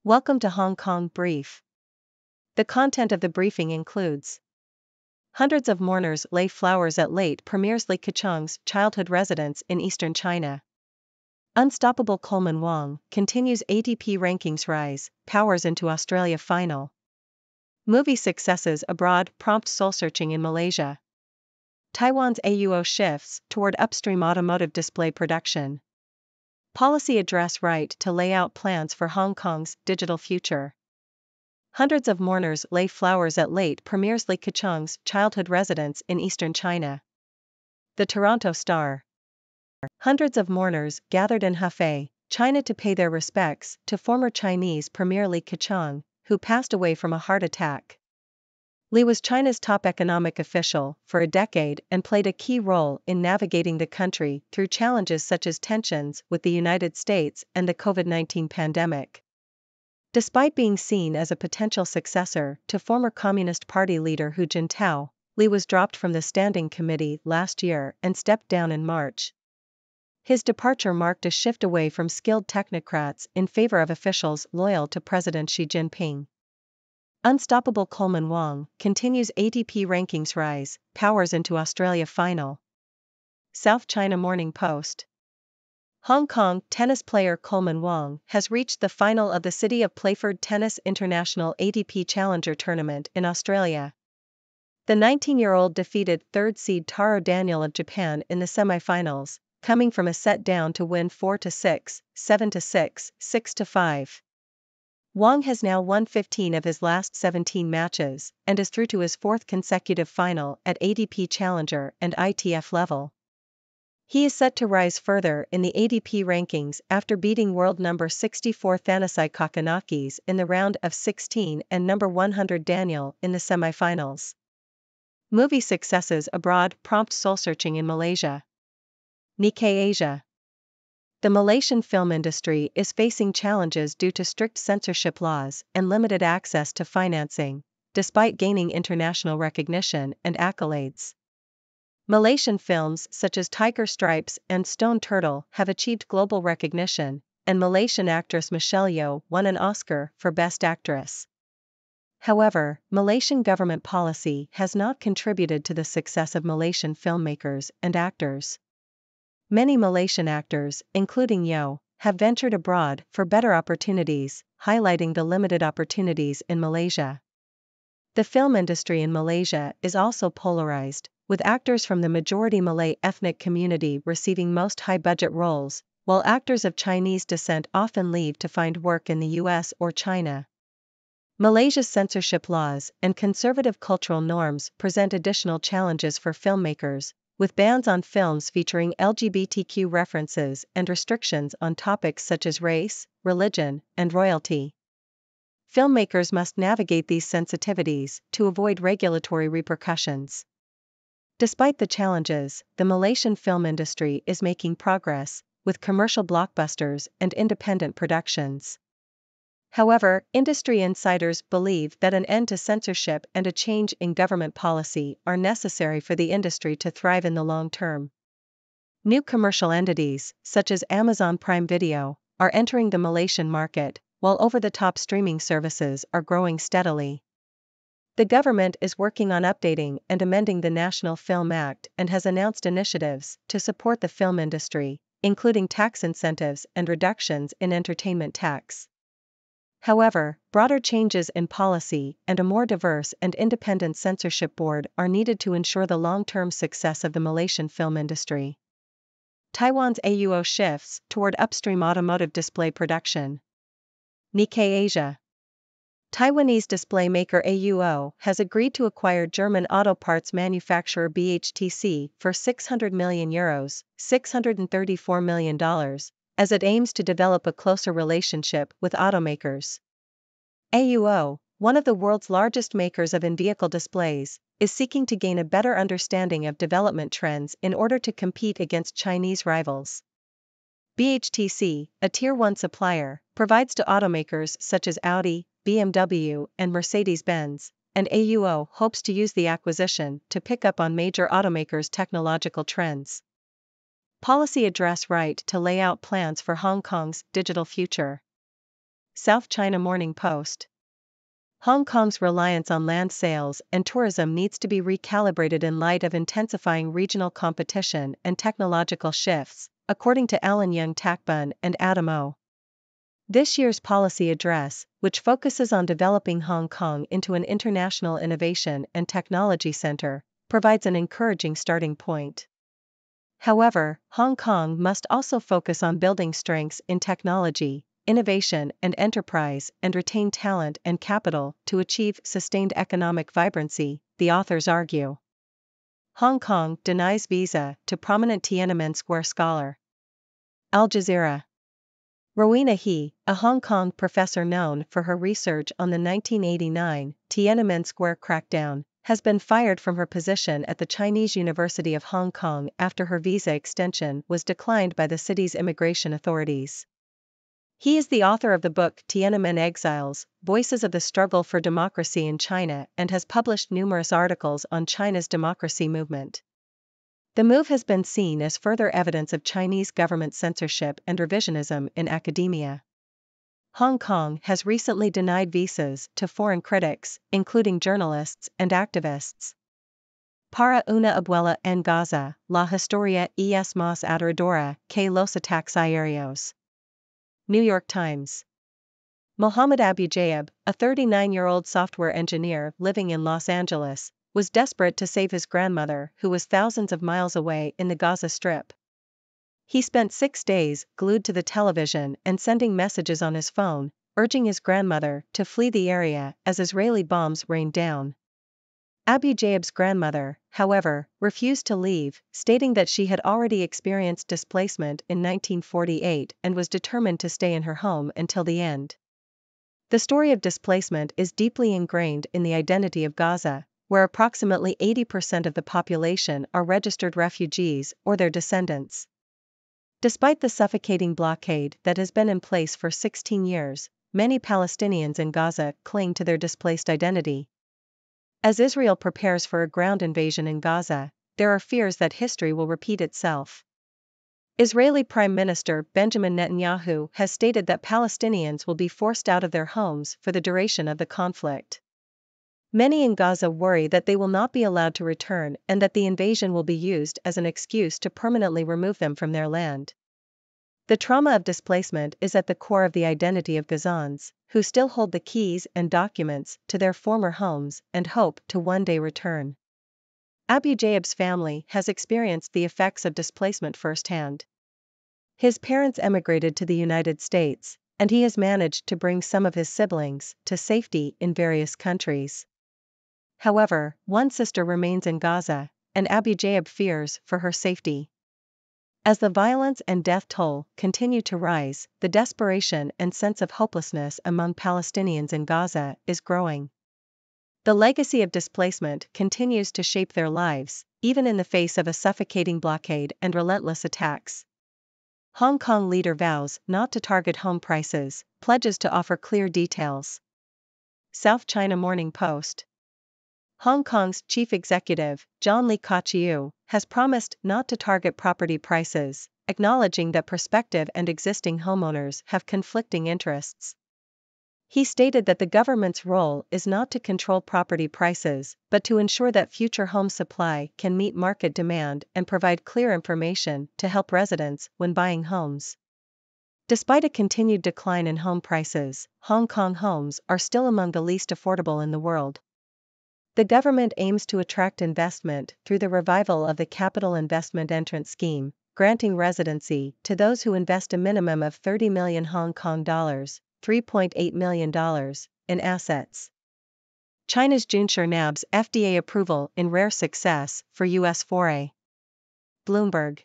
Welcome to Hong Kong Brief. The content of the briefing includes: hundreds of mourners lay flowers at late premier's Li Keqiang's childhood residence in eastern China. Unstoppable Coleman Wong continues ATP rankings rise, powers into Australia final. Movie successes abroad prompt soul-searching in Malaysia. Taiwan's AUO shifts toward upstream automotive display production. Policy address right to lay out plans for Hong Kong's digital future. Hundreds of mourners lay flowers at late premier's Li Keqiang's childhood residence in eastern China. The Toronto Star. Hundreds of mourners gathered in Hefei, China to pay their respects to former Chinese Premier Li Keqiang, who passed away from a heart attack. Li was China's top economic official for a decade and played a key role in navigating the country through challenges such as tensions with the United States and the COVID-19 pandemic. Despite being seen as a potential successor to former Communist Party leader Hu Jintao, Li was dropped from the Standing Committee last year and stepped down in March. His departure marked a shift away from skilled technocrats in favor of officials loyal to President Xi Jinping. Unstoppable Coleman Wong continues ATP rankings rise, powers into Australia final. South China Morning Post. Hong Kong tennis player Coleman Wong has reached the final of the City of Playford Tennis International ATP Challenger Tournament in Australia. The 19-year-old defeated third seed Taro Daniel of Japan in the semi-finals, coming from a set down to win 4-6, 7-6, 6-5. Wong has now won 15 of his last 17 matches and is through to his fourth consecutive final at ATP Challenger and ITF level. He is set to rise further in the ATP rankings after beating world number 64 Thanasi Kokkinakis in the round of 16 and number 100 Daniel in the semi-finals. Movie successes abroad prompt soul-searching in Malaysia. Nikkei Asia. The Malaysian film industry is facing challenges due to strict censorship laws and limited access to financing, despite gaining international recognition and accolades. Malaysian films such as Tiger Stripes and Stone Turtle have achieved global recognition, and Malaysian actress Michelle Yeoh won an Oscar for Best Actress. However, Malaysian government policy has not contributed to the success of Malaysian filmmakers and actors. Many Malaysian actors, including Yeoh, have ventured abroad for better opportunities, highlighting the limited opportunities in Malaysia. The film industry in Malaysia is also polarized, with actors from the majority Malay ethnic community receiving most high-budget roles, while actors of Chinese descent often leave to find work in the US or China. Malaysia's censorship laws and conservative cultural norms present additional challenges for filmmakers, with bans on films featuring LGBTQ references and restrictions on topics such as race, religion, and royalty. Filmmakers must navigate these sensitivities to avoid regulatory repercussions. Despite the challenges, the Malaysian film industry is making progress, with commercial blockbusters and independent productions. However, industry insiders believe that an end to censorship and a change in government policy are necessary for the industry to thrive in the long term. New commercial entities, such as Amazon Prime Video, are entering the Malaysian market, while over-the-top streaming services are growing steadily. The government is working on updating and amending the National Film Act and has announced initiatives to support the film industry, including tax incentives and reductions in entertainment tax. However, broader changes in policy and a more diverse and independent censorship board are needed to ensure the long-term success of the Malaysian film industry. Taiwan's AUO shifts toward upstream automotive display production. Nikkei Asia. Taiwanese display maker AUO has agreed to acquire German auto parts manufacturer BHTC for €600 million, $634 million, as it aims to develop a closer relationship with automakers. AUO, one of the world's largest makers of in-vehicle displays, is seeking to gain a better understanding of development trends in order to compete against Chinese rivals. BHTC, a Tier 1 supplier, provides to automakers such as Audi, BMW, and Mercedes-Benz, and AUO hopes to use the acquisition to pick up on major automakers' technological trends. Policy address right to lay out plans for Hong Kong's digital future. South China Morning Post. Hong Kong's reliance on land sales and tourism needs to be recalibrated in light of intensifying regional competition and technological shifts, according to Alan Young Takbun and Adam O. This year's policy address, which focuses on developing Hong Kong into an international innovation and technology center, provides an encouraging starting point. However, Hong Kong must also focus on building strengths in technology, innovation and enterprise and retain talent and capital to achieve sustained economic vibrancy, the authors argue. Hong Kong denies visa to prominent Tiananmen Square scholar. Al Jazeera. Rowena He, a Hong Kong professor known for her research on the 1989 Tiananmen Square crackdown, has been fired from her position at the Chinese University of Hong Kong after her visa extension was declined by the city's immigration authorities. He is the author of the book Tiananmen Exiles, Voices of the Struggle for Democracy in China and has published numerous articles on China's democracy movement. The move has been seen as further evidence of Chinese government censorship and revisionism in academia. Hong Kong has recently denied visas to foreign critics, including journalists and activists. Para una abuela en Gaza, la historia es más aterradora que los ataques aéreos. New York Times. Mohammed Abu Jayab, a 39-year-old software engineer living in Los Angeles, was desperate to save his grandmother who was thousands of miles away in the Gaza Strip. He spent 6 days glued to the television and sending messages on his phone, urging his grandmother to flee the area as Israeli bombs rained down. Abu Jayab's grandmother, however, refused to leave, stating that she had already experienced displacement in 1948 and was determined to stay in her home until the end. The story of displacement is deeply ingrained in the identity of Gaza, where approximately 80% of the population are registered refugees or their descendants. Despite the suffocating blockade that has been in place for 16 years, many Palestinians in Gaza cling to their displaced identity. As Israel prepares for a ground invasion in Gaza, there are fears that history will repeat itself. Israeli Prime Minister Benjamin Netanyahu has stated that Palestinians will be forced out of their homes for the duration of the conflict. Many in Gaza worry that they will not be allowed to return and that the invasion will be used as an excuse to permanently remove them from their land. The trauma of displacement is at the core of the identity of Gazans, who still hold the keys and documents to their former homes and hope to one day return. Abu Jayab's family has experienced the effects of displacement firsthand. His parents emigrated to the United States, and he has managed to bring some of his siblings to safety in various countries. However, one sister remains in Gaza, and Abu Jayab fears for her safety. As the violence and death toll continue to rise, the desperation and sense of hopelessness among Palestinians in Gaza is growing. The legacy of displacement continues to shape their lives, even in the face of a suffocating blockade and relentless attacks. Hong Kong leader vows not to target home prices, pledges to offer clear details. South China Morning Post. Hong Kong's chief executive, John Lee Keqiang, has promised not to target property prices, acknowledging that prospective and existing homeowners have conflicting interests. He stated that the government's role is not to control property prices, but to ensure that future home supply can meet market demand and provide clear information to help residents when buying homes. Despite a continued decline in home prices, Hong Kong homes are still among the least affordable in the world. The government aims to attract investment through the revival of the Capital Investment Entrance Scheme, granting residency to those who invest a minimum of 30 million Hong Kong dollars, $3.8 million, in assets. China's Junsher nabs FDA approval in rare success for U.S. foray. Bloomberg.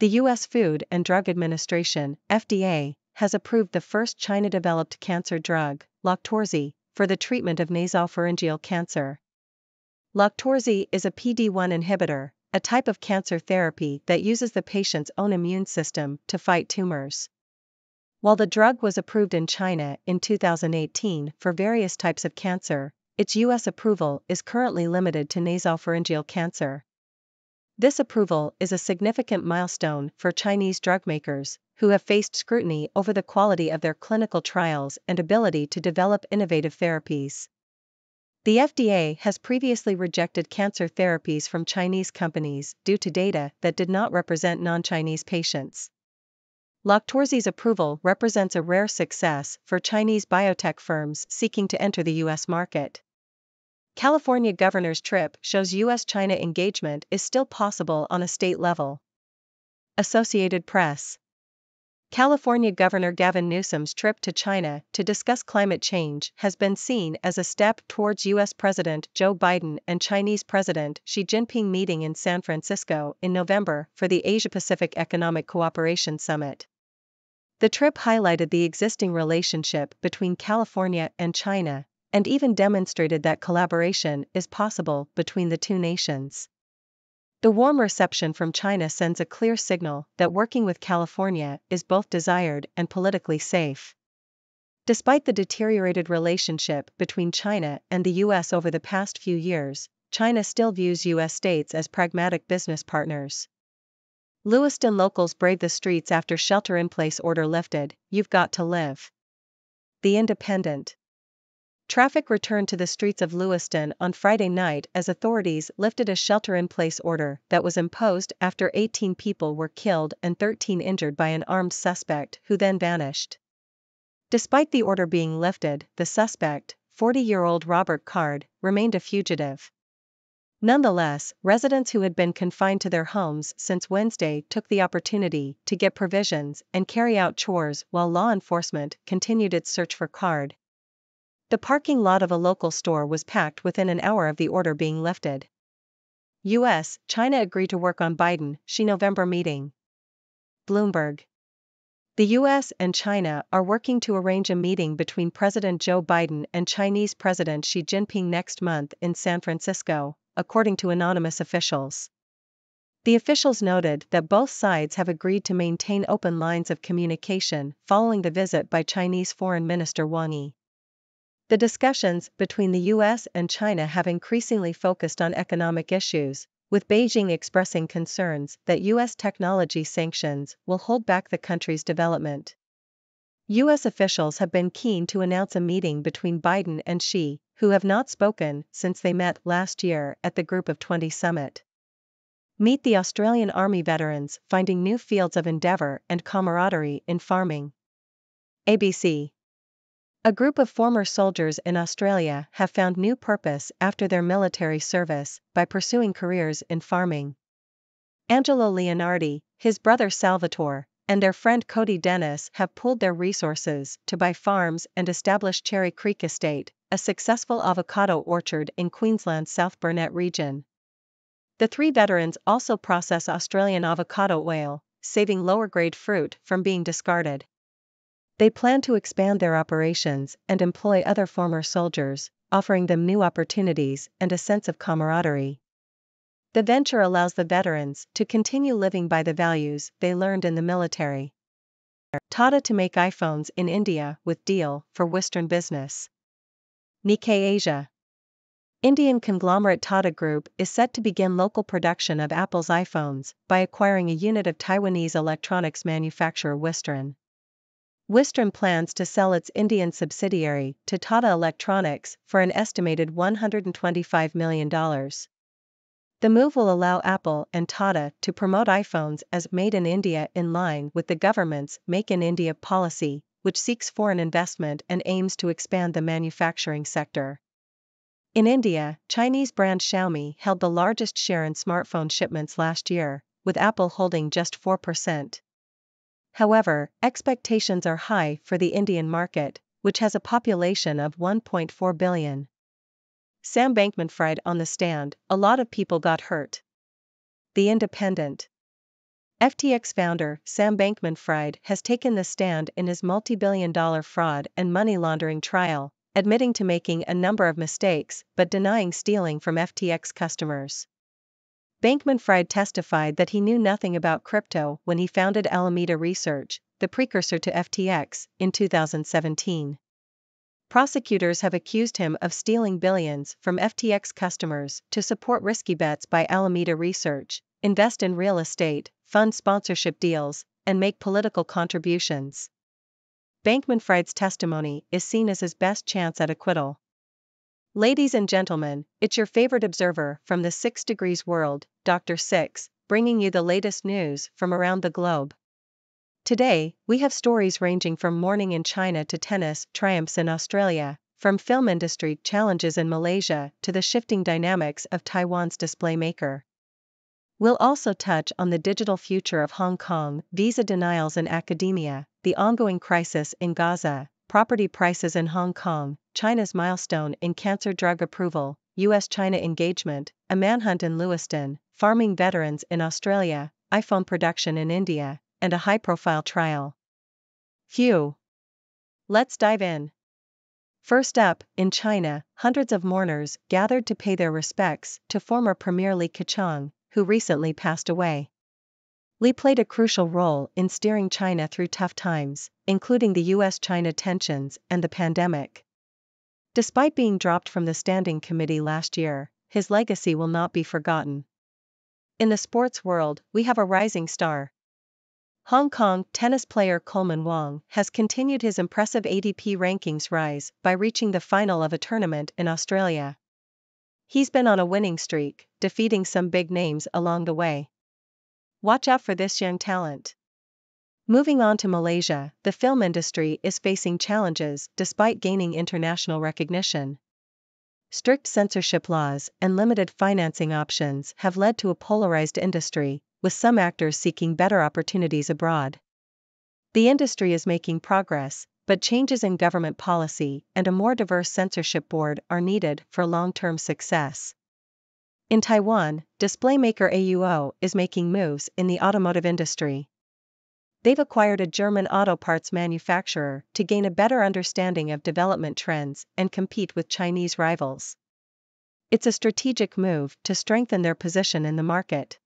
The U.S. Food and Drug Administration, FDA, has approved the first China-developed cancer drug, Loqtorzi, for the treatment of nasopharyngeal cancer. Loqtorzi is a PD-1 inhibitor, a type of cancer therapy that uses the patient's own immune system to fight tumors. While the drug was approved in China in 2018 for various types of cancer, its U.S. approval is currently limited to nasopharyngeal cancer. This approval is a significant milestone for Chinese drug makers, who have faced scrutiny over the quality of their clinical trials and ability to develop innovative therapies. The FDA has previously rejected cancer therapies from Chinese companies due to data that did not represent non-Chinese patients. Loqtorzi's approval represents a rare success for Chinese biotech firms seeking to enter the U.S. market. California governor's trip shows U.S.-China engagement is still possible on a state level. Associated Press. California Governor Gavin Newsom's trip to China to discuss climate change has been seen as a step towards U.S. President Joe Biden and Chinese President Xi Jinping meeting in San Francisco in November for the Asia-Pacific Economic Cooperation Summit. The trip highlighted the existing relationship between California and China, and even demonstrated that collaboration is possible between the two nations. The warm reception from China sends a clear signal that working with California is both desired and politically safe. Despite the deteriorated relationship between China and the U.S. over the past few years, China still views U.S. states as pragmatic business partners. Lewiston locals brave the streets after shelter-in-place order lifted. You've got to live. The Independent. Traffic returned to the streets of Lewiston on Friday night as authorities lifted a shelter-in-place order that was imposed after 18 people were killed and 13 injured by an armed suspect who then vanished. Despite the order being lifted, the suspect, 40-year-old Robert Card, remained a fugitive. Nonetheless, residents who had been confined to their homes since Wednesday took the opportunity to get provisions and carry out chores while law enforcement continued its search for Card. The parking lot of a local store was packed within an hour of the order being lifted. U.S.-China agree to work on Biden-Xi November meeting. Bloomberg. The U.S. and China are working to arrange a meeting between President Joe Biden and Chinese President Xi Jinping next month in San Francisco, according to anonymous officials. The officials noted that both sides have agreed to maintain open lines of communication following the visit by Chinese Foreign Minister Wang Yi. The discussions between the U.S. and China have increasingly focused on economic issues, with Beijing expressing concerns that U.S. technology sanctions will hold back the country's development. U.S. officials have been keen to announce a meeting between Biden and Xi, who have not spoken since they met last year at the Group of 20 summit. Meet the Australian Army veterans finding new fields of endeavour and camaraderie in farming. ABC. A group of former soldiers in Australia have found new purpose after their military service by pursuing careers in farming. Angelo Leonardi, his brother Salvatore, and their friend Cody Dennis have pooled their resources to buy farms and establish Cherry Creek Estate, a successful avocado orchard in Queensland's South Burnett region. The three veterans also process Australian avocado oil, saving lower-grade fruit from being discarded. They plan to expand their operations and employ other former soldiers, offering them new opportunities and a sense of camaraderie. The venture allows the veterans to continue living by the values they learned in the military. Tata to make iPhones in India with deal for Western business. Nikkei Asia. Indian conglomerate Tata Group is set to begin local production of Apple's iPhones by acquiring a unit of Taiwanese electronics manufacturer Wistron. Wistron plans to sell its Indian subsidiary to Tata Electronics for an estimated $125 million. The move will allow Apple and Tata to promote iPhones as made in India in line with the government's Make in India policy, which seeks foreign investment and aims to expand the manufacturing sector. In India, Chinese brand Xiaomi held the largest share in smartphone shipments last year, with Apple holding just 4%. However, expectations are high for the Indian market, which has a population of 1.4 billion. Sam Bankman-Fried on the stand, a lot of people got hurt. The Independent. FTX founder Sam Bankman-Fried has taken the stand in his multi-billion-dollar fraud and money laundering trial, admitting to making a number of mistakes but denying stealing from FTX customers. Bankman-Fried testified that he knew nothing about crypto when he founded Alameda Research, the precursor to FTX, in 2017. Prosecutors have accused him of stealing billions from FTX customers to support risky bets by Alameda Research, invest in real estate, fund sponsorship deals, and make political contributions. Bankman-Fried's testimony is seen as his best chance at acquittal. Ladies and gentlemen, it's your favorite observer from the 6 Degrees World, Dr. Six, bringing you the latest news from around the globe. Today, we have stories ranging from mourning in China to tennis triumphs in Australia, from film industry challenges in Malaysia to the shifting dynamics of Taiwan's display maker. We'll also touch on the digital future of Hong Kong, visa denials in academia, the ongoing crisis in Gaza, property prices in Hong Kong, China's milestone in cancer drug approval, US-China engagement, a manhunt in Lewiston, farming veterans in Australia, iPhone production in India, and a high-profile trial. Phew! Let's dive in. First up, in China, hundreds of mourners gathered to pay their respects to former Premier Li Keqiang, who recently passed away. Li played a crucial role in steering China through tough times, including the US-China tensions and the pandemic. Despite being dropped from the standing committee last year, his legacy will not be forgotten. In the sports world, we have a rising star. Hong Kong tennis player Coleman Wong has continued his impressive ATP rankings rise by reaching the final of a tournament in Australia. He's been on a winning streak, defeating some big names along the way. Watch out for this young talent. Moving on to Malaysia, the film industry is facing challenges despite gaining international recognition. Strict censorship laws and limited financing options have led to a polarized industry, with some actors seeking better opportunities abroad. The industry is making progress, but changes in government policy and a more diverse censorship board are needed for long-term success. In Taiwan, display maker AUO is making moves in the automotive industry. They've acquired a German auto parts manufacturer to gain a better understanding of development trends and compete with Chinese rivals. It's a strategic move to strengthen their position in the market.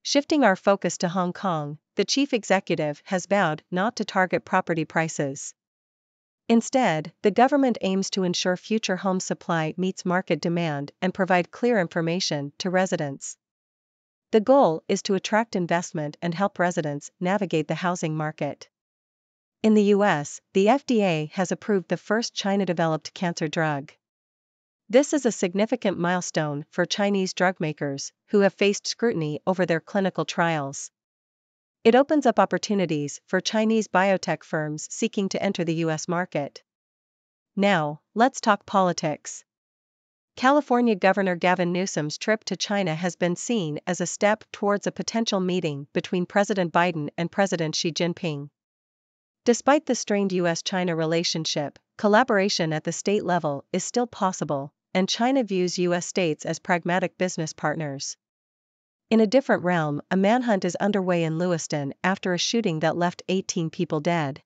Shifting our focus to Hong Kong, the chief executive has vowed not to target property prices. Instead, the government aims to ensure future home supply meets market demand and provide clear information to residents. The goal is to attract investment and help residents navigate the housing market. In the US, the FDA has approved the first China-developed cancer drug. This is a significant milestone for Chinese drug makers, who have faced scrutiny over their clinical trials. It opens up opportunities for Chinese biotech firms seeking to enter the US market. Now, let's talk politics. California Governor Gavin Newsom's trip to China has been seen as a step towards a potential meeting between President Biden and President Xi Jinping. Despite the strained US-China relationship, collaboration at the state level is still possible, and China views US states as pragmatic business partners. In a different realm, a manhunt is underway in Lewiston after a shooting that left 18 people dead.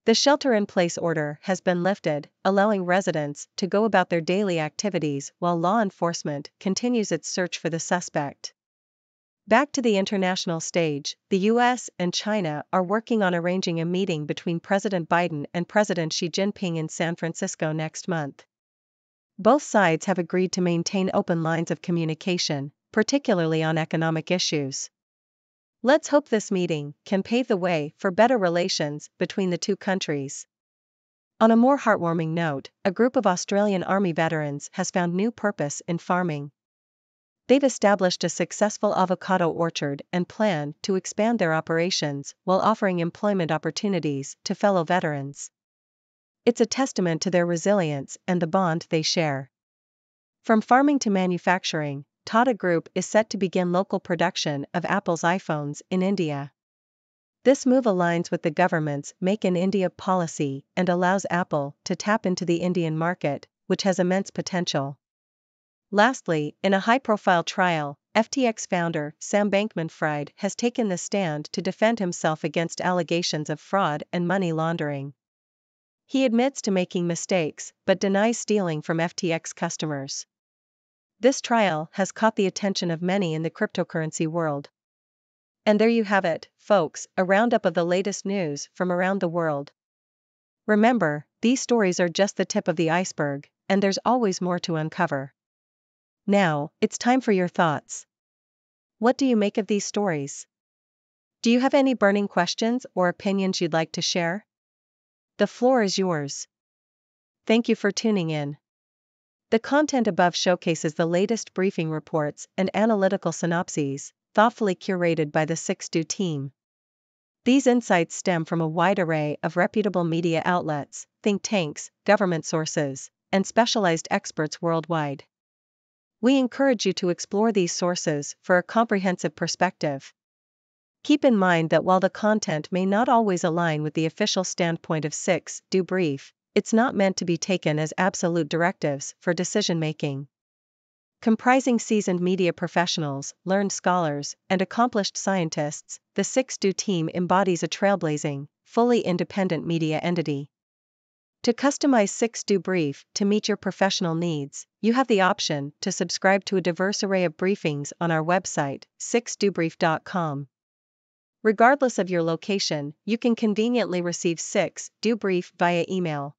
The shelter-in-place order has been lifted, allowing residents to go about their daily activities while law enforcement continues its search for the suspect. Back to the international stage, the US and China are working on arranging a meeting between President Biden and President Xi Jinping in San Francisco next month. Both sides have agreed to maintain open lines of communication, particularly on economic issues. Let's hope this meeting can pave the way for better relations between the two countries. On a more heartwarming note, a group of Australian Army veterans has found new purpose in farming. They've established a successful avocado orchard and plan to expand their operations while offering employment opportunities to fellow veterans. It's a testament to their resilience and the bond they share. From farming to manufacturing, Tata Group is set to begin local production of Apple's iPhones in India. This move aligns with the government's Make in India policy and allows Apple to tap into the Indian market, which has immense potential. Lastly, in a high-profile trial, FTX founder Sam Bankman-Fried has taken the stand to defend himself against allegations of fraud and money laundering. He admits to making mistakes, but denies stealing from FTX customers. This trial has caught the attention of many in the cryptocurrency world. And there you have it, folks, a roundup of the latest news from around the world. Remember, these stories are just the tip of the iceberg, and there's always more to uncover. Now, it's time for your thoughts. What do you make of these stories? Do you have any burning questions or opinions you'd like to share? The floor is yours. Thank you for tuning in. The content above showcases the latest briefing reports and analytical synopses, thoughtfully curated by the 6Do team. These insights stem from a wide array of reputable media outlets, think tanks, government sources, and specialized experts worldwide. We encourage you to explore these sources for a comprehensive perspective. Keep in mind that while the content may not always align with the official standpoint of 6Do Brief, it's not meant to be taken as absolute directives for decision-making. Comprising seasoned media professionals, learned scholars, and accomplished scientists, the 6Do team embodies a trailblazing, fully independent media entity. To customize 6Do Brief to meet your professional needs, you have the option to subscribe to a diverse array of briefings on our website, 6dobrief.com. Regardless of your location, you can conveniently receive 6Do Brief via email.